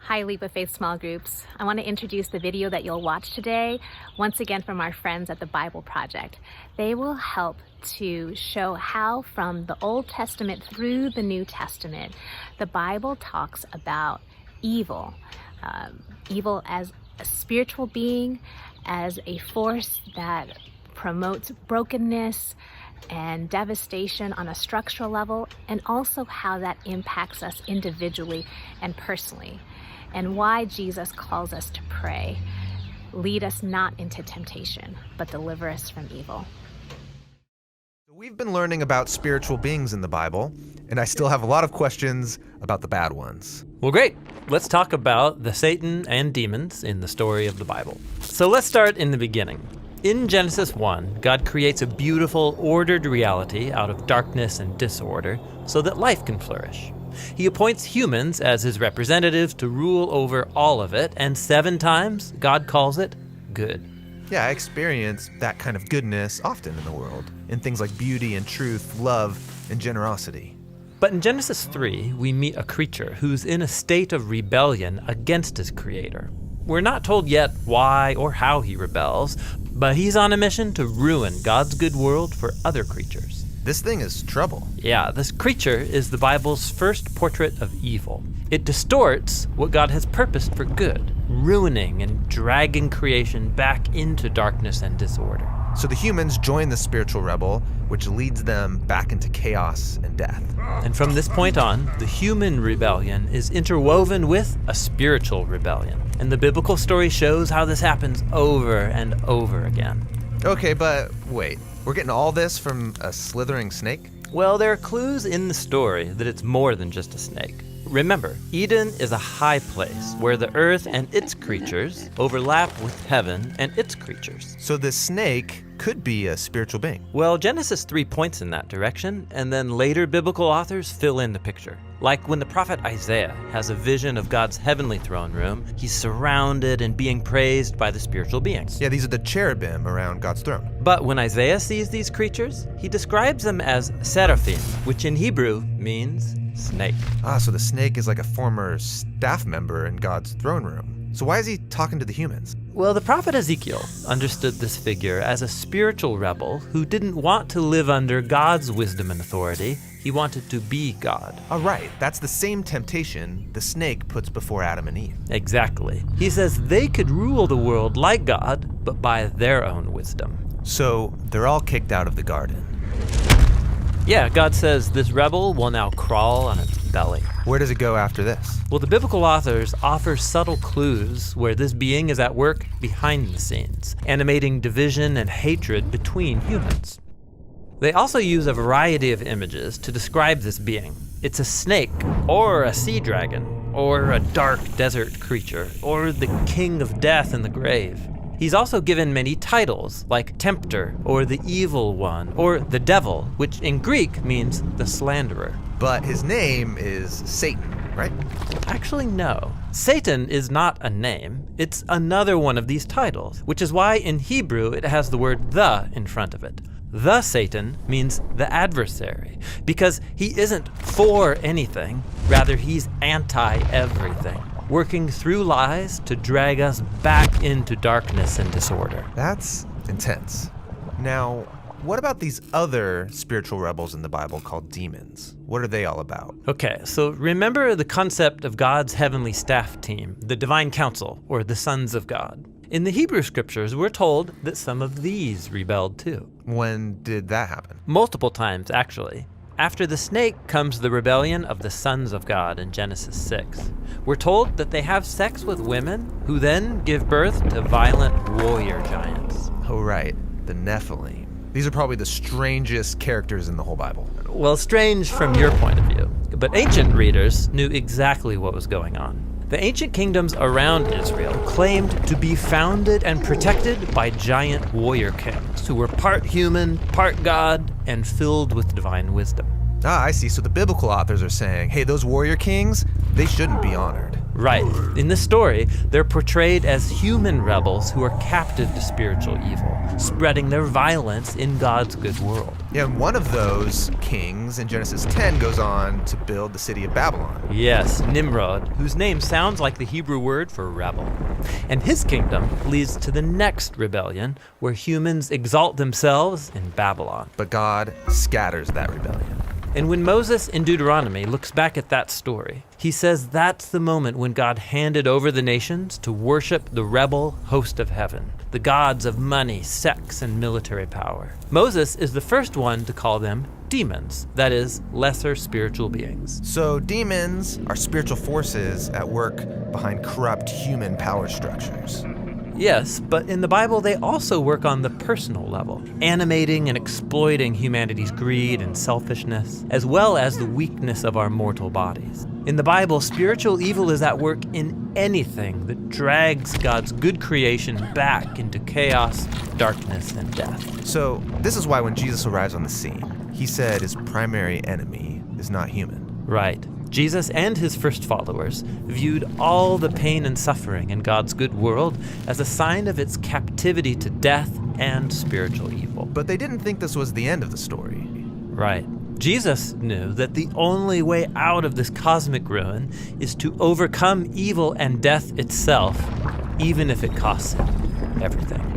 Hi, Leap of Faith small groups. I want to introduce the video that you'll watch today, once again from our friends at the Bible Project. They will help to show how from the Old Testament through the New Testament, the Bible talks about evil. Evil as a spiritual being, as a force that promotes brokenness and devastation on a structural level, and also how that impacts us individually and personally, and why Jesus calls us to pray, lead us not into temptation, but deliver us from evil. We've been learning about spiritual beings in the Bible, and I still have a lot of questions about the bad ones. Well, great. Let's talk about the Satan and demons in the story of the Bible. So let's start in the beginning. In Genesis 1, God creates a beautiful, ordered reality out of darkness and disorder so that life can flourish. He appoints humans as his representatives to rule over all of it, and 7 times God calls it good. Yeah, I experience that kind of goodness often in the world, in things like beauty and truth, love and generosity. But in Genesis 3, we meet a creature who's in a state of rebellion against his creator. We're not told yet why or how he rebels, but he's on a mission to ruin God's good world for other creatures. This thing is trouble. Yeah, this creature is the Bible's first portrait of evil. It distorts what God has purposed for good, ruining and dragging creation back into darkness and disorder. So the humans join the spiritual rebel, which leads them back into chaos and death. And from this point on, the human rebellion is interwoven with a spiritual rebellion. And the biblical story shows how this happens over and over again. Okay, but wait, we're getting all this from a slithering snake? Well, there are clues in the story that it's more than just a snake. Remember, Eden is a high place where the earth and its creatures overlap with heaven and its creatures. So this snake could be a spiritual being. Well, Genesis 3 points in that direction, and then later biblical authors fill in the picture. Like when the prophet Isaiah has a vision of God's heavenly throne room, he's surrounded and being praised by the spiritual beings. Yeah, these are the cherubim around God's throne. But when Isaiah sees these creatures, he describes them as seraphim, which in Hebrew means snake. So the snake is like a former staff member in God's throne room. So why is he talking to the humans? Well, the prophet Ezekiel understood this figure as a spiritual rebel who didn't want to live under God's wisdom and authority. He wanted to be God. All right, that's the same temptation the snake puts before Adam and Eve. Exactly. He says they could rule the world like God, but by their own wisdom. So they're all kicked out of the garden. Yeah, God says this rebel will now crawl on its belly. Where does it go after this? Well, the biblical authors offer subtle clues where this being is at work behind the scenes, animating division and hatred between humans. They also use a variety of images to describe this being. It's a snake, or a sea dragon, or a dark desert creature, or the king of death in the grave. He's also given many titles, like Tempter, or the Evil One, or the Devil, which in Greek means the slanderer. But his name is Satan, right? Actually, no. Satan is not a name. It's another one of these titles, which is why in Hebrew it has the word the in front of it. The Satan means the adversary, because he isn't for anything, rather he's anti-everything, working through lies to drag us back into darkness and disorder. That's intense. Now, what about these other spiritual rebels in the Bible called demons? What are they all about? Okay, so remember the concept of God's heavenly staff team, the divine council, or the sons of God. In the Hebrew scriptures, we're told that some of these rebelled too. When did that happen? Multiple times, actually. After the snake comes the rebellion of the sons of God in Genesis 6. We're told that they have sex with women who then give birth to violent warrior giants. Oh, right, the Nephilim. These are probably the strangest characters in the whole Bible. Well, strange from your point of view, but ancient readers knew exactly what was going on. The ancient kingdoms around Israel claimed to be founded and protected by giant warrior kings who were part human, part God, and filled with divine wisdom. Ah, I see. So the biblical authors are saying, hey, those warrior kings, they shouldn't be honored. Right. In this story, they're portrayed as human rebels who are captive to spiritual evil, spreading their violence in God's good world. Yeah, and one of those kings in Genesis 10 goes on to build the city of Babylon. Yes, Nimrod, whose name sounds like the Hebrew word for rebel. And his kingdom leads to the next rebellion, where humans exalt themselves in Babylon. But God scatters that rebellion. And when Moses in Deuteronomy looks back at that story, he says that's the moment when God handed over the nations to worship the rebel host of heaven, the gods of money, sex, and military power. Moses is the first one to call them demons, that is, lesser spiritual beings. So demons are spiritual forces at work behind corrupt human power structures. Yes, but in the Bible, they also work on the personal level, animating and exploiting humanity's greed and selfishness, as well as the weakness of our mortal bodies. In the Bible, spiritual evil is at work in anything that drags God's good creation back into chaos, darkness, and death. So this is why when Jesus arrives on the scene, he said his primary enemy is not human. Right. Jesus and his first followers viewed all the pain and suffering in God's good world as a sign of its captivity to death and spiritual evil. But they didn't think this was the end of the story. Right. Jesus knew that the only way out of this cosmic ruin is to overcome evil and death itself, even if it costs him everything.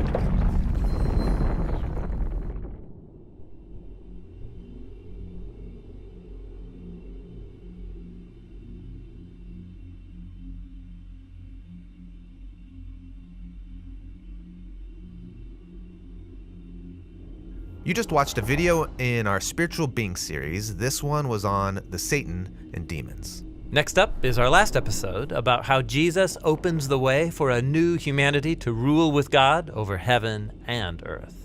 You just watched a video in our Spiritual Being series. This one was on the Satan and demons. Next up is our last episode about how Jesus opens the way for a new humanity to rule with God over heaven and earth.